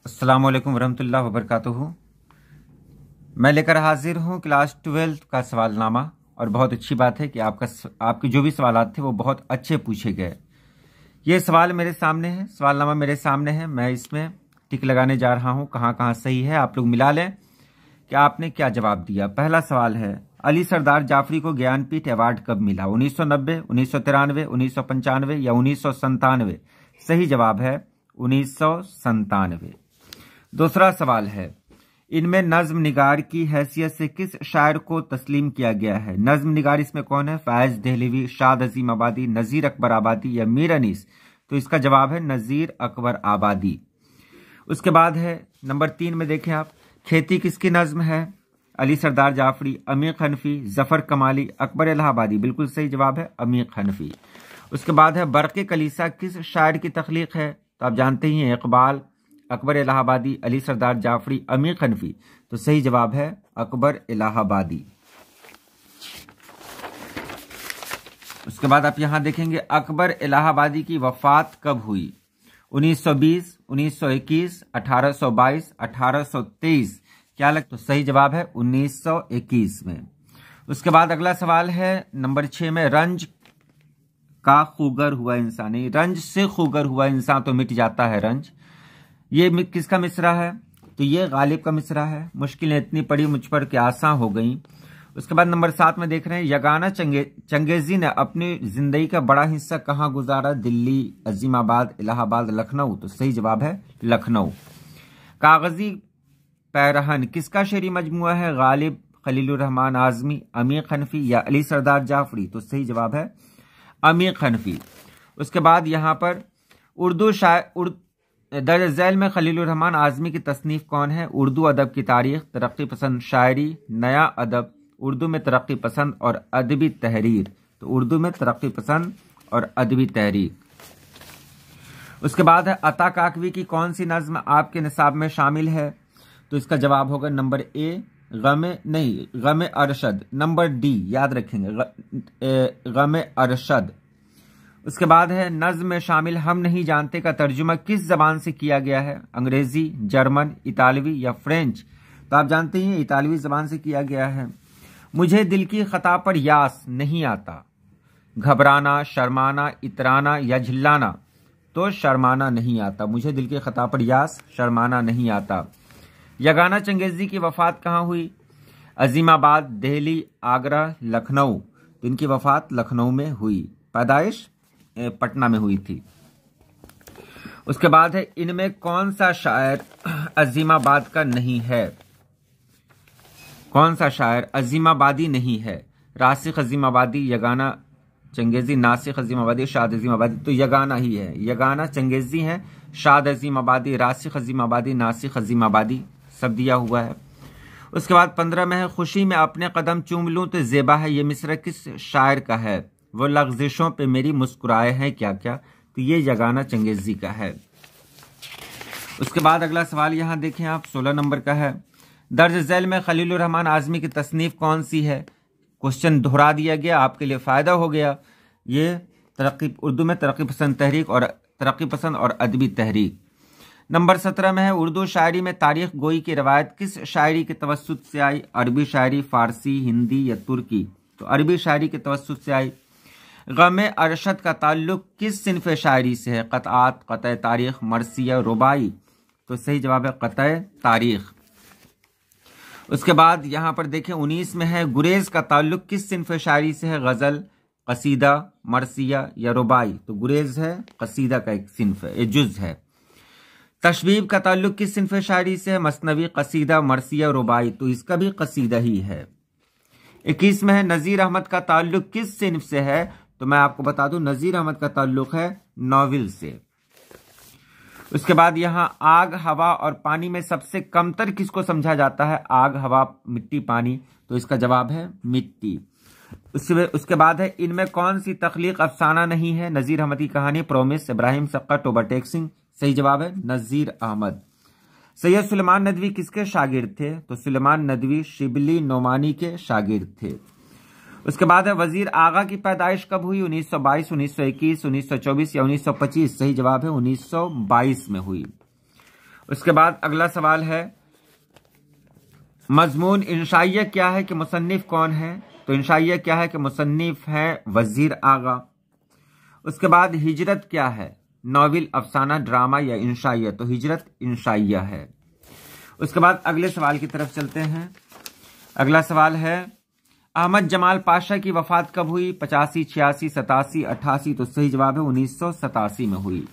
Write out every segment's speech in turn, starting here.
अस्सलामुअलैकुम वरहमतुल्लाहि वबरकातुहू। मैं लेकर हाजिर हूँ क्लास 12 का सवालनामा। और बहुत अच्छी बात है कि आपके जो भी सवालात थे वो बहुत अच्छे पूछे गए। ये सवाल मेरे सामने है, सवालनामा मेरे सामने है। मैं इसमें टिक लगाने जा रहा हूँ कहाँ कहाँ सही है। आप लोग मिला लें कि आपने क्या जवाब दिया। पहला सवाल है, अली सरदार जाफरी को ज्ञानपीठ अवार्ड कब मिला? 1990, 1993, 1995 या 1997? सही जवाब है 1997। दूसरा सवाल है, इनमें नज्म निगार की हैसियत से किस शायर को तस्लीम किया गया है? नज्म निगार इसमें कौन है? फैज दहलवी, शाद अजीम आबादी, नज़ीर अकबर आबादी या मीर अनीस? तो इसका जवाब है नज़ीर अकबर आबादी। उसके बाद है नंबर 3 में देखें आप, खेती किसकी नज्म है? अली सरदार जाफरी, अमीर हनफी, जफर कमाली, अकबर इलाहाबादी? बिल्कुल सही जवाब है अमीर हनफी। उसके बाद है, बरक़े कलीसा किस शायर की तख्लीक है? तो आप जानते ही हैं इकबाल, अकबर इलाहाबादी, अली सरदार जाफरी, अमीर हनफी? तो सही जवाब है अकबर इलाहाबादी। उसके बाद आप यहां देखेंगे, अकबर इलाहाबादी की वफात कब हुई? 1920, 1921, 1822, 1823? क्या लगता? तो सही जवाब है 1921 में। उसके बाद अगला सवाल है नंबर 6 में, रंज का खूगर हुआ इंसान, रंज से खूगर हुआ इंसान तो मिट जाता है रंज, ये किसका मिसरा है? तो ये गालिब का मिसरा है। मुश्किलें इतनी पड़ी मुझ पर कि आसान हो गई। उसके बाद नंबर 7 में देख रहे हैं, यगाना चंगेजी ने अपनी जिंदगी का बड़ा हिस्सा कहाँ गुजारा? दिल्ली, अजीमाबाद, इलाहाबाद, लखनऊ? तो सही जवाब है लखनऊ। कागजी पैरहन किसका शेरी मजमुआ है? गालिब, खलीलुर रहमान आजमी, अमीर हनफी या अली सरदार जाफरी? तो सही जवाब है अमीर हनफी। उसके बाद यहाँ पर उर्दू शायर दर्ज झैल में खलीलुर रहमान आजमी की तसनीफ कौन है? उर्दू अदब की तारीख, तरक्की पसंद शायरी, नया अदब, उर्दू में तरक्की पसंद और अदबी तहरीर? तो उर्दू में तरक्की पसंद और अदबी तहरीर। उसके बाद है, अता काकवी की कौन सी नज्म आपके निसाब में शामिल है? तो इसका जवाब होगा number A, game Arshad. Number D याद रखेंगे, गमे अरशद। उसके बाद है, नज्म में शामिल हम नहीं जानते का तर्जुमा किस जबान से किया गया है? अंग्रेजी, जर्मन, इतालवी या फ्रेंच? तो आप जानते हैं इतालवी जबान से किया गया है। मुझे दिल की खता पर यास नहीं आता, घबराना, शर्माना, इतराना या झिल्लाना? तो शर्माना नहीं आता। मुझे दिल की खता पर यास, शर्माना नहीं आता। यगाना चंगेजी की वफात कहाँ हुई? अजीमाबाद, दिल्ली, आगरा, लखनऊ? तो इनकी वफात लखनऊ में हुई, पैदाइश पटना में हुई थी। उसके बाद है, इनमें कौन सा शायर अजीमाबाद का नहीं है? कौन सा शायर अजीमाबादी नहीं है? रासिख अजीमाबादी, यगाना चंगेजी, नासिख अजीमाबादी, शाद अजीमाबादी? तो यगाना ही है, यगाना चंगेजी है, शाद अजीमाबादी, रासिख अजीमाबादी, नासिख अजीमाबादी सब दिया हुआ है। उसके बाद 15 में है, खुशी में अपने कदम चूम लूं तो जेबा है, ये मिसरा किस शायर का है? वो लग़ज़िशों पे मेरी मुस्कुराए हैं क्या क्या? तो ये यगाना चंगेजी का है। उसके बाद अगला सवाल यहां देखें आप, 16 नंबर का है, दर्ज झैल में खलीलुर रहमान आजमी की तसनीफ कौन सी है? क्वेश्चन दोहरा दिया गया, आपके लिए फायदा हो गया। ये उर्दू में तरक्की पसंद तहरीक और तरक्की पसंद और अदबी तहरीक। नंबर 17 में है, उर्दू शायरी में तारीख गोई की रवायत किस शायरी के तवस्सुत से आई? अरबी शायरी, फारसी, हिंदी या तुर्की? तो अरबी शायरी के तवस्सुत से आई। गमे अरशद का ताल्लुक किस सिन्फ शायरी से है? क़तआत, क़तए तारीख, मरसिया, रुबाई? तो सही जवाब है क़तए तारीख। उसके बाद यहां पर देखें 19 में है, गुरेज का ताल्लुक किस सिन्फ शायरी से है? गजल, कसीदा, मरसिया या रुबाई? तो गुरेज है कसीदा का एक सिन्फ है, एक जुज है। तशबीब का ताल्लुक किस सिन्फ शायरी से है? मसनवी, कसीदा, मरसिया, रुबाई? तो इसका भी कसीदा ही है। 21 में है, नज़ीर अहमद का ताल्लुक किस सिन्फ से है? तो मैं आपको बता दूं, नज़ीर अहमद का ताल्लुक है नॉवेल से। उसके बाद यहां आग, हवा और पानी में सबसे कमतर किसको समझा जाता है? आग, हवा, मिट्टी, पानी? तो इसका जवाब है मिट्टी। उसके बाद है, इनमें कौन सी तख्लीक अफसाना नहीं है? नज़ीर अहमद की कहानी, प्रोमिस, इब्राहिम सक्कत, ओवरटेक सिंह? सही जवाब है नज़ीर अहमद। सैयद सुलेमान नदवी किसके शागिर्द थे? तो सुलेमान नदवी शिबली नोमानी के शागिर्द थे। उसके बाद है, वजीर आगा की पैदाइश कब हुई? 1922, 1921, 1924 या 1925? सही जवाब है 1922 में हुई। उसके बाद अगला सवाल है, मजमून इंशाइया क्या है कि मुसन्निफ कौन है? तो इंशाइया क्या है कि मुसन्निफ है वजीर आगा। उसके बाद हिजरत क्या है? नॉविल, अफसाना, ड्रामा या इंशाइया? तो हिजरत इंशाइया है। उसके बाद अगले सवाल की तरफ चलते हैं। अगला सवाल है, अहमद जमाल पाशा की वफात कब हुई? 85, 86, 87, 88? तो सही जवाब है 1987 में हुई।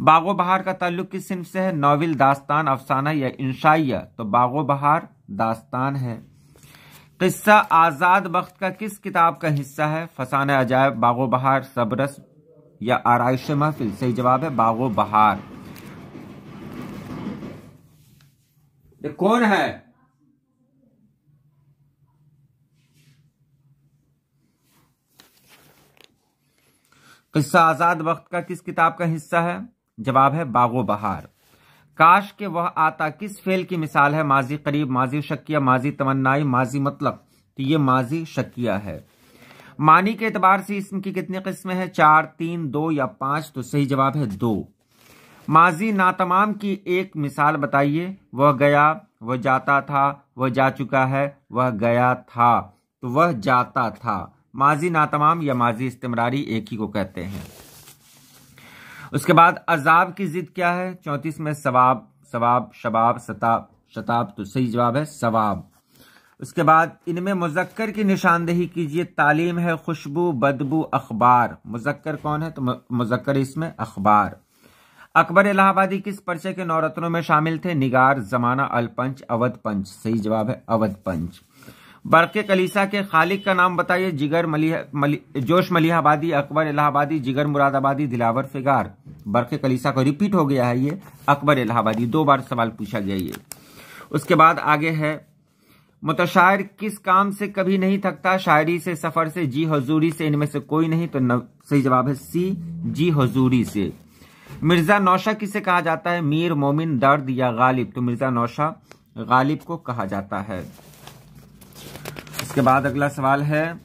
बागो बहार का ताल्लुक किस सिन्फ से है? नॉविल, दास्तान, अफसाना या इंशाइया? तो बागो बहार दास्तान है। किस्सा आजाद बख्त का किस किताब का हिस्सा है? फसाना अजायब, बागो बहार, सबरस या आराइश महफिल? सही जवाब है बागो बहार। ये कौन है? किस्सा आजाद वक्त का किस किताब का हिस्सा है? जवाब है बागो बहार। काश के वह आता किस फेल की मिसाल है? माजी करीब, माजी शक्किया, माजी तमन्नाई, माजी मतलब? तो ये माजी शक्किया है। मानी के एतबार से इसम की कितनी किस्में हैं? 4, 3, 2 या 5? तो सही जवाब है 2। माजी नातमाम की एक मिसाल बताइए। वह गया, वह जाता था, वह जा चुका है, वह गया था। तो वह जाता था। माजी नातमाम या माजी इस्तिमरारी एक ही को कहते हैं। उसके बाद अजाब की जिद क्या है? 34 में सवाब, सवाब, शबाब, सताब, शताब? तो सही जवाब है सवाब। उसके बाद इनमें मुजक्कर की निशानदेही कीजिए। तालीम है खुशबू, बदबू, अखबार? मुजक्कर कौन है? तो मुजक्कर इसमें अखबार। अकबर इलाहाबादी किस पर्चे के नौरत्नों में शामिल थे? निगार, जमाना, अलपंच, अवध पंच? सही जवाब है अवध पंच। बरक़े कलीसा के खालिक का नाम बताइए। जिगर जोश मलिहाबादी, अकबर इलाहाबादी, जिगर मुरादाबादी, दिलावर फिगार? बरक़े कलीसा को रिपीट हो गया है ये, अकबर इलाहाबादी 2 बार सवाल पूछा गया ये। उसके बाद आगे है, मुतशायर किस काम से कभी नहीं थकता? शायरी से, सफर से, जी हुजूरी से? इनमें से कोई नहीं। तो सही जवाब है सी, जी हुजूरी से। मिर्जा नौशा किसे कहा जाता है? मीर, मोमिन, दर्द या गालिब? तो मिर्जा नौशा गालिब को कहा जाता है। इसके बाद अगला सवाल है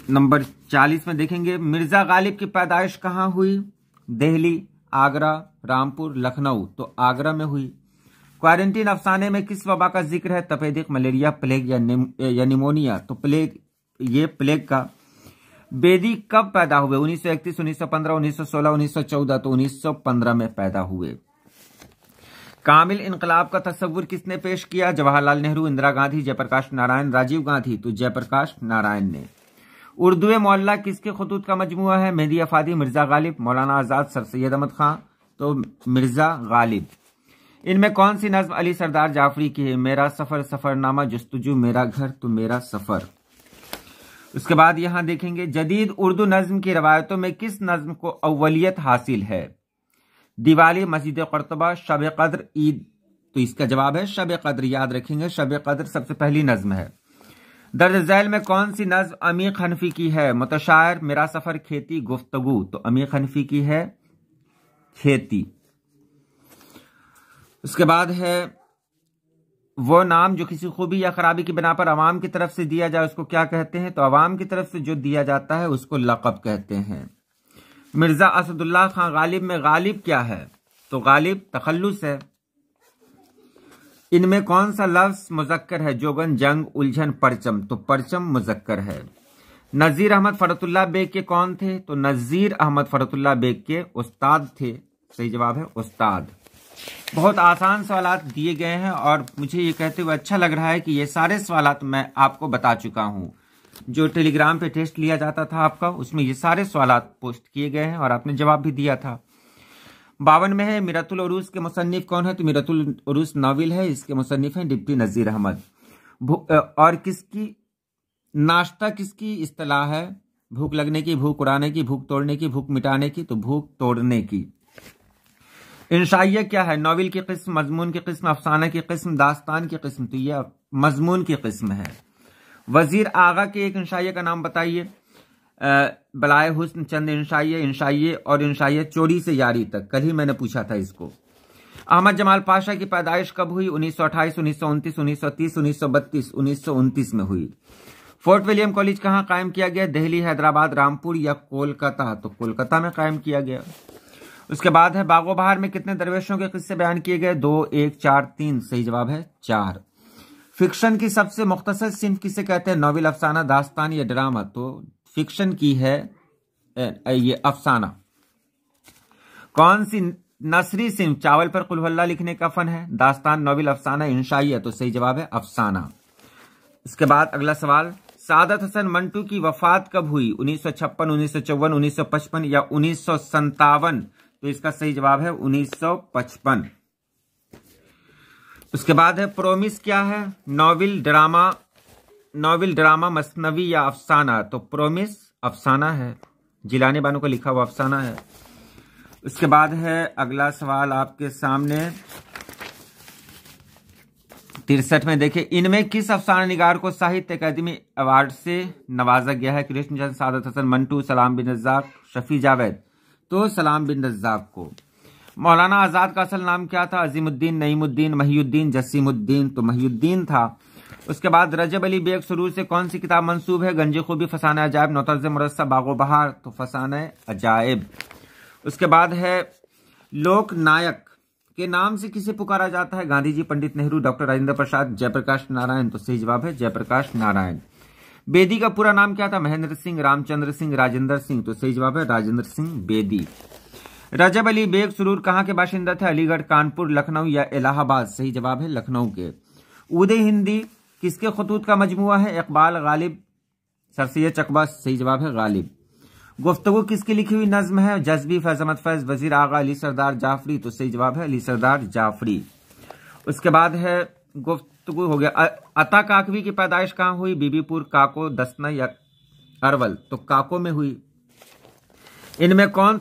नंबर 40 में देखेंगे, मिर्जा गालिब की पैदाइश कहाँ हुई? दिल्ली, आगरा, रामपुर, लखनऊ? तो आगरा में हुई। क्वारंटीन अफसाने में किस वबा का जिक्र है? तपेदिक, मलेरिया, प्लेग या निमोनिया? तो प्लेग, ये प्लेग का। बेदी कब पैदा हुए? 1931, 1915, 1916, 1914? तो 1915 में पैदा हुए। कामिल इनकलाब का तस्वुर किसने पेश किया? जवाहरलाल नेहरू, इंदिरा गांधी, जयप्रकाश नारायण, राजीव गांधी? तो जयप्रकाश नारायण ने। उर्दू मोहल्ला किसके खुतूत का मजमुआ है? मेहदी अफादी, मिर्जा गालिब, मौलाना आजाद, सर सैयद अहमद खां? तो मिर्जा गालिब। इनमें कौन सी नज्म अली सरदार जाफरी की है? मेरा सफर, सफरनामा, जुस्तजू, मेरा घर? तो मेरा सफर। उसके बाद यहां देखेंगे, जदीद उर्दू नज्म की रवायतों में किस नज्म को अव्वलियत हासिल है? दिवाली, मस्जिद क़ुर्तबा, शब कद्र, ईद? तो इसका जवाब है शब कद्र। याद रखेंगे शब कद्र सबसे पहली नज्म है। दर्ज झैल में कौन सी नज्म अमीर हनफी की है? मुतशायर, मेरा सफर, खेती, गुफ्तगू? तो अमीर हनफी की है खेती। उसके बाद है, वो नाम जो किसी खूबी या खराबी की बिना पर अवाम की तरफ से दिया जाए उसको क्या कहते हैं? तो अवाम की तरफ से जो दिया जाता है उसको लक़ब कहते हैं। मिर्जा असदुल्लाह खां गालिब में गालिब क्या है? तो गालिब तखल्लुस है। इनमें कौन सा लफ्ज मुजक्कर है? जोगन, जंग, उलझन, परचम? तो परचम मुजक्कर है। नजीर अहमद फरतुल्लाह बेग के कौन थे? तो नजीर अहमद फरतुल्लाह बेग के उस्ताद थे। सही जवाब है उस्ताद। बहुत आसान सवालात दिए गए हैं और मुझे ये कहते हुए अच्छा लग रहा है कि ये सारे सवालात मैं आपको बता चुका हूं। जो टेलीग्राम पे टेस्ट लिया जाता था आपका, उसमें ये सारे सवालात पोस्ट किए गए हैं और आपने जवाब भी दिया था। 52 में है, मिरतुल उरूस के मुसन्निफ कौन है? तो मिरतुल उरूस नाविल है, इसके मुसन्निफ हैं डिप्टी नजीर अहमद। और किसकी नाश्ता किसकी इस्तिलाह है? भूख लगने की, भूख उड़ाने की, भूख तोड़ने की, भूख मिटाने की? तो भूख तोड़ने की। इंशाइया क्या है? नॉविल की किस्म, मजमून की किस्म, अफसाना की किस्म, दास्तान की किस्म? तो यह मजमून की किस्म है। वजीर आगा के एक इंशाइया का नाम बताइए। बलाए हुस्न, चंद इंशाइया, इंशाइये और इंशाइया चोरी से यारी तक, कल ही मैंने पूछा था इसको। अहमद जमाल पाशा की पैदाइश कब हुई? 1928, 1929, 1930, 1932? 1929 में हुई। फोर्ट विलियम कॉलेज कहाँ कायम किया गया? दिल्ली, हैदराबाद, रामपुर या कोलकाता? तो कोलकाता में कायम किया गया। उसके बाद है बागो बहार में कितने दरवेशों के किस्से बयान किए गए? 2, 1, 4, 3। सही जवाब है 4। फिक्शन की सबसे मुख्तसर सिन्फ किसे कहते हैं? नॉवेल, अफसाना, दास्तान या ड्रामा? तो फिक्शन की है ये अफसाना। कौन सी नसरी सिन्फ चावल पर कुल हुवल्लाह लिखने का फन है? दास्तान, नॉवेल, अफसाना, इंशाइया? तो सही जवाब है अफसाना। इसके बाद अगला सवाल, सादत हसन मंटू की वफात कब हुई? 1956, 1954, 1955 या 1957? तो इसका सही जवाब है 1955। उसके बाद है प्रोमिस क्या है? नॉवेल, ड्रामा, मसनवी या अफसाना? तो प्रोमिस अफसाना है, जिलानी बानो का लिखा हुआ अफसाना है। उसके बाद है अगला सवाल आपके सामने 63 में देखिए, इनमें किस अफसाना निगार को साहित्य अकादमी अवार्ड से नवाजा गया है? कृष्णचंद्र, सादत हसन मंटू, सलाम बिन रज़्ज़ाक़, शफी जावेद? तो सलाम बिन रज़्ज़ाक़ को। मौलाना आजाद का असल नाम क्या था? अजीमुद्दीन, नईमुद्दीन, महियुद्दीन, जसीमुद्दीन? तो महियुद्दीन था। उसके बाद रजब अली बेग सुरूर से कौन सी किताब मंसूब है? गंज खूबी, फसाना अजायब, नौतर्ज मुरस्सा, बागो बहार? तो फसाना अजायब। उसके बाद है लोक नायक के नाम से किसे पुकारा जाता है? गांधी जी, पंडित नेहरू, डॉक्टर राजेंद्र प्रसाद, जयप्रकाश नारायण? तो सही जवाब है जयप्रकाश नारायण। बेदी का पूरा नाम क्या था? महेंद्र सिंह, रामचंद्र सिंह, राजेंद्र सिंह? तो सही जवाब है राजेंद्र सिंह बेदी। रजब अली बेग सुरूर कहां के बाशिंदा थे? अलीगढ़, कानपुर, लखनऊ या इलाहाबाद? सही जवाब है लखनऊ के। उदय हिंदी किसके खतूत का मजमुआ है? इकबाल, गालिब, सर सैयद चकबा? सही जवाब है गालिब। गुफ्तगू किसकी लिखी हुई नज्म है? जज्बी, फैज अहमद फैज, वजीर आगा, अली सरदार जाफरी? तो सही जवाब है अली सरदार जाफरी। उसके बाद है गुफ्तगू हो गया। अता काकवी की पैदाइश कहां हुई? बीबीपुर, काको, दसना या अरवल? तो काको में हुई। इनमें कौन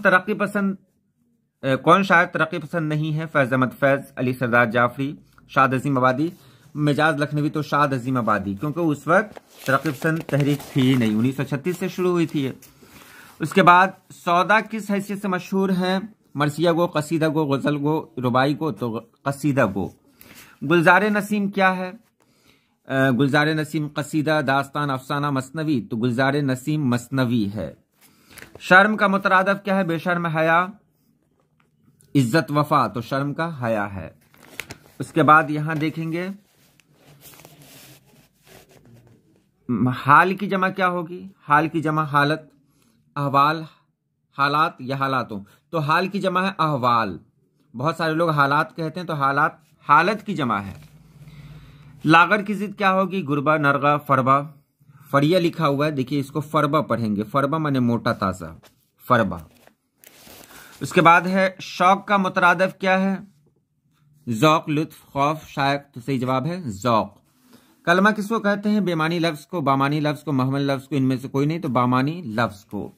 शायद तरक्की पसंद नहीं है? फैज अहमद फैज, अली सरदार जाफरी, शाद अजीम आबादी? मिजाज लखनवी? तो शाद अजीम आबादी, क्योंकि उस वक्त तरक्की पसंद तहरीक थी ही नहीं, 1936 से शुरू हुई थी ये। उसके बाद सौदा किस हैसियत से मशहूर है? मरसिया गो, कसीदा गो, गजल गो, रुबाई गो? तो कसीदा गो। गुलजार नसीम क्या है? गुलजार नसीम कसीदा, दास्तान, अफसाना, मसनवी? तो गुलजार नसीम मसनवी है। शर्म का मुतरादफ क्या है? बेशर्म, हया, इज्जत, वफा? तो शर्म का हया है। उसके बाद यहां देखेंगे हाल की जमा क्या होगी? हाल की जमा हालत, अहवाल, हालात या हालातों? तो हाल की जमा है अहवाल। बहुत सारे लोग हालात कहते हैं, तो हालात हालत की जमा है। लागर की जिद क्या होगी? गुरबा, नरगा, फरबा? फरिया लिखा हुआ है, देखिए इसको फरबा पढ़ेंगे। फरबा माने मोटा ताजा, फरबा। उसके बाद है शौक का मुतरादफ क्या है? जौक, लुत्फ, खौफ, शायक? तो सही जवाब है जौक। कलमा किसको कहते हैं? बेमानी लफ्ज को, बामानी लफ्ज को, महमल लफ्ज को? इनमें से कोई नहीं, तो बामानी लफ्ज को।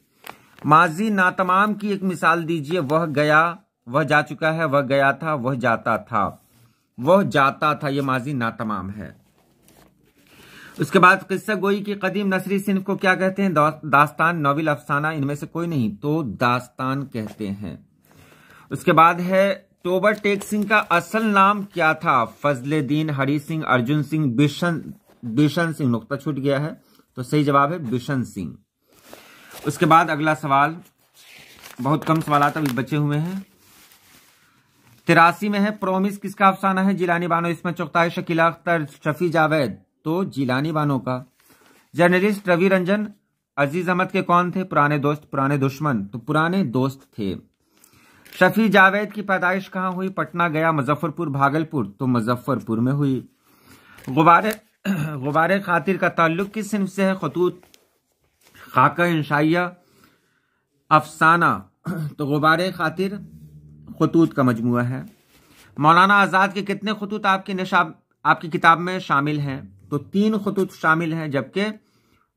माजी नातमाम की एक मिसाल दीजिए। वह गया, वह जा चुका है, वह गया था, वह जाता था। वह जाता था, यह माजी नातमाम है। उसके बाद किस्सा गोई की कदीम नसरी सिन्फ को क्या कहते हैं? दास्तान, नॉवेल, अफसाना? इनमें से कोई नहीं, तो दास्तान कहते हैं। उसके बाद है टोबर टेक सिंह का असल नाम क्या था? फजले दीन, हरी सिंह, अर्जुन सिंह, बिशन सिंह? नुक्ता छूट गया है, तो सही जवाब है बिशन सिंह। उसके बाद अगला सवाल, बहुत कम सवाल अभी बचे हुए हैं। 83 में है प्रोमिस किसका अफसाना है? जिलानी बानो, इसमें चुगताई, शकीला अख्तर, शफी जावेद? तो जिलानी बानो का। जर्नलिस्ट रवि रंजन अजीज अहमद के कौन थे? पुराने दोस्त, पुराने दुश्मन? तो पुराने दोस्त थे। शफी जावेद की पैदाइश कहां हुई? पटना, गया, मुजफ्फरपुर, भागलपुर? तो मुजफ्फरपुर में हुई। गुबारे खातिर का ताल्लुक किस सिन्फ से है? खतूत, खाका, इंशाइया, अफसाना? तो गुबारे खातिर खतूत का मजमुआ है। मौलाना आजाद के कितने खतूत आपकी किताब में शामिल हैं? तो 3 खतूत शामिल हैं, जबकि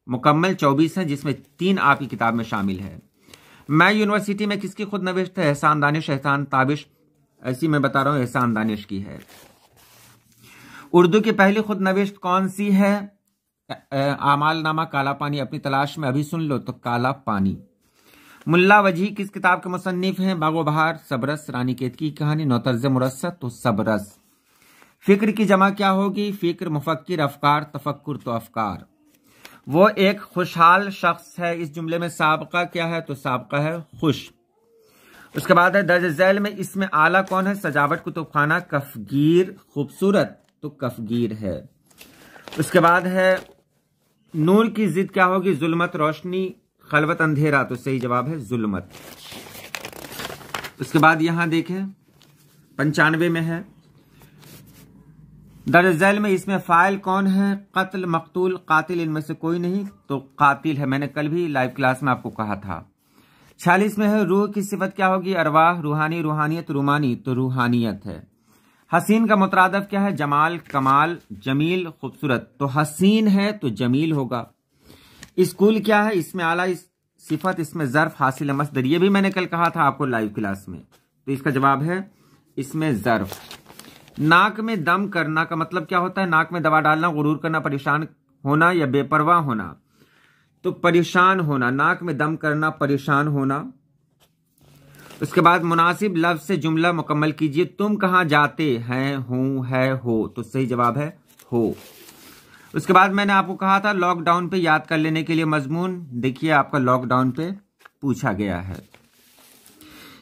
मुकम्मल 24 हैं, जिसमें 3 आपकी किताब में शामिल है। मैं यूनिवर्सिटी में किसकी खुद नविश्त है? एहसान दानिश, एहसान ताबिश? ऐसी मैं बता रहा हूं, एहसान दानिश की है। उर्दू की पहली खुद नविश्त कौन सी है? आमाल नामा, काला पानी, अपनी तलाश में? अभी सुन लो, तो काला पानी। मुल्ला वजी किस किताब के मुसन्निफ हैं? बागो बहार, सबरस, रानी केतकी की कहानी, नौतर्ज मुरस्सा? तो सबरस। फिक्र की जमा क्या होगी? फिक्र, मुफक्किर, अफकार, तफक्कुर? तो अफकार। वो एक खुशहाल शख्स है, इस जुमले में साबका क्या है? तो साबका है खुश। उसके बाद है दर्ज झैल में इसमें आला कौन है? सजावट कुतुबखाना कफगीर खूबसूरत, तो कफगीर है। उसके बाद है नूर की जिद क्या होगी? जुल्मत रोशनी, खलवत अंधेरा, तो सही जवाब है जुल्मत। उसके बाद यहां देखें 95 में है दर्ज झैल में इसमें फाइल कौन है? कत्ल, मकतूल, कातिल, इनमें से कोई नहीं, तो कातिल है। मैंने कल भी लाइव क्लास में आपको कहा था। 46 में है रूह की सिफत क्या होगी? अरवाह, रूहानी, रूहानियत, रूमानी, तो रूहानियत है। हसीन का मुतरादफ क्या है? जमाल, कमाल, जमील, खूबसूरत, तो हसीन है तो जमील होगा। स्कूल क्या है? इसमें आला सिफत, इसमें जर्फ, हासिल, मसदर, ये भी मैंने कल कहा था आपको लाइव क्लास में, तो इसका जवाब है इसमें जर्फ। नाक में दम करना का मतलब क्या होता है? नाक में दवा डालना, गुरूर करना, परेशान होना या बेपरवाह होना, तो परेशान होना। नाक में दम करना, परेशान होना। उसके बाद मुनासिब लफ्ज से जुमला मुकम्मल कीजिए। तुम कहां जाते हैं? हूं, है, हो, तो सही जवाब है हो। उसके बाद मैंने आपको कहा था लॉकडाउन पे याद कर लेने के लिए मजमून, देखिए आपका लॉकडाउन पे पूछा गया है।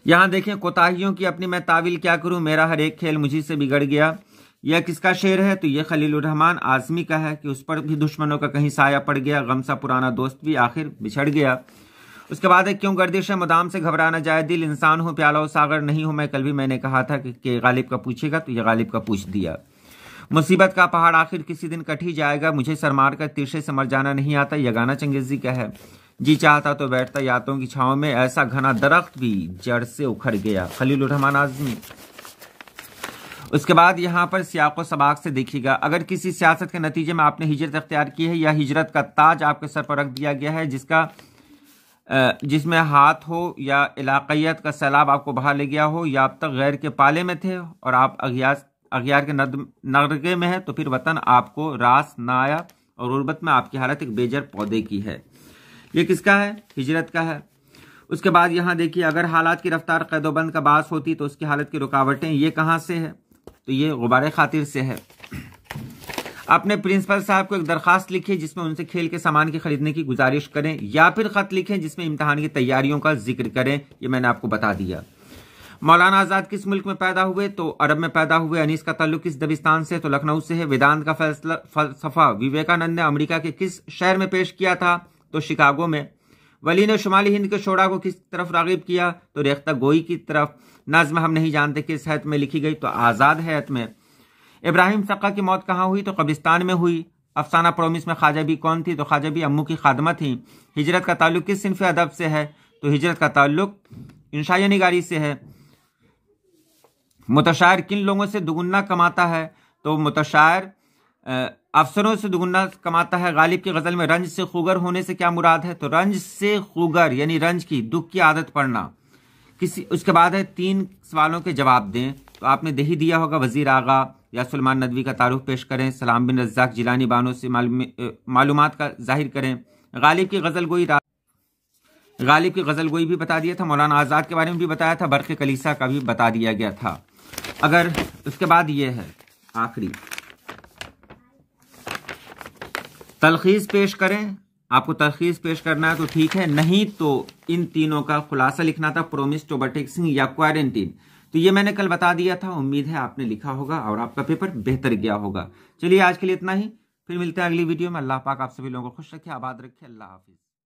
यहां देखें कोताहियों की अपनी मैं तावील क्या करूं? मेरा हर एक खेल मुझी से बिगड़ गया। यह किसका शेर है? तो यह खलीलुर रहमान आजमी का है कि उस पर भी दुश्मनों का कहीं साया पड़ गया, गम सा पुराना दोस्त भी आखिर बिछड़ गया। उसके बाद है क्यों गर्दिश है मुदाम से घबराना जाए दिल, इंसान हो प्याला हो सागर नहीं हो मैं। कल भी मैंने कहा था कि गालिब का पूछेगा, तो यह गालिब का पूछ दिया। मुसीबत का पहाड़ आखिर किसी दिन कट ही जाएगा, मुझे सरमार कर तिरछे से मर जाना नहीं आता, यह गाना चंगेजी का है। जी चाहता तो बैठता यातों की छांव में, ऐसा घना दरख्त भी जड़ से उखड़ गया, खलीलुर रहमान आजमी। उसके बाद यहां पर सियाको सबाक से देखिएगा, अगर किसी सियासत के नतीजे में आपने हिजरत अख्तियार की है या हिजरत का ताज आपके सर पर रख दिया गया है, जिसमें हाथ हो या इलाक़ियत का सैलाब आपको बहा ले गया हो, या आप तक गैर के पाले में थे और आप अगियार के नगरगे में है, तो फिर वतन आपको रास ना आया और गुर्बत में आपकी हालत एक बेजर पौधे की है। ये किसका है? हिजरत का है। उसके बाद यहां देखिए अगर हालात की रफ्तार कैदोबंद का बास होती तो उसकी हालत की रुकावटें, ये कहां से है? तो ये गुबारे खातिर से है। अपने प्रिंसिपल साहब को एक दरखास्त लिखिए जिसमें उनसे खेल के सामान की खरीदने की गुजारिश करें, या फिर खत लिखें जिसमें इम्तिहान की तैयारियों का जिक्र करें। ये मैंने आपको बता दिया। मौलाना आजाद किस मुल्क में पैदा हुए? तो अरब में पैदा हुए। अनीस का ताल्लुक किस दबिस्तान से? तो लखनऊ से है। वेदांत का फलसफा विवेकानंद ने अमेरिका के किस शहर में पेश किया था? तो शिकागो में। वली ने शुमाली हिंद के शोरा को किस तरफ रागिब किया? तो रेख्ता गोई की तरफ। नज्म हम नहीं जानते किस हैत में लिखी गई? तो आजाद हैत में। इब्राहिम सक्का की मौत कहाँ हुई? तो कब्रिस्तान में हुई। अफसाना प्रोमिस में ख्वाजा भी कौन थी? तो ख्वाजा भी अम्मू की खादमा थी। हिजरत का ताल्लुक किस सिन्फ अदब से है? तो हिजरत का ताल्लुक इंशाई निगारी से है। मुतशायर किन लोगों से दुगुना कमाता है? तो मुतशायर अफसरों से दुगुना कमाता है। गालिब की गजल में रंज से खुगर होने से क्या मुराद है? तो रंज से खुगर यानी रंज की, दुख की आदत पड़ना। उसके बाद है 3 सवालों के जवाब दें। तो आपने दे ही दिया होगा। वजीर आगा या सुलेमान नदवी का तारुफ पेश करें। सलाम बिन रज़्ज़ाक जिलानी बानो से मालूमात का जाहिर करें। गालिब की गजल गोई भी बता दिया था। मौलाना आजाद के बारे में भी बताया था। बरक़े कलीसा का भी बता दिया गया था। अगर उसके बाद ये है आखिरी तलखीस पेश करें। आपको तलखीस पेश करना है तो ठीक है, नहीं तो इन तीनों का खुलासा लिखना था। प्रोमिस, ओवरटेकिंग या क्वारंटीन। तो ये मैंने कल बता दिया था। उम्मीद है आपने लिखा होगा और आपका पेपर बेहतर गया होगा। चलिए आज के लिए इतना ही, फिर मिलते हैं अगली वीडियो में। अल्लाह पाक आप सभी लोगों को खुश रखे, आबाद रखे। अल्लाह हाफिज।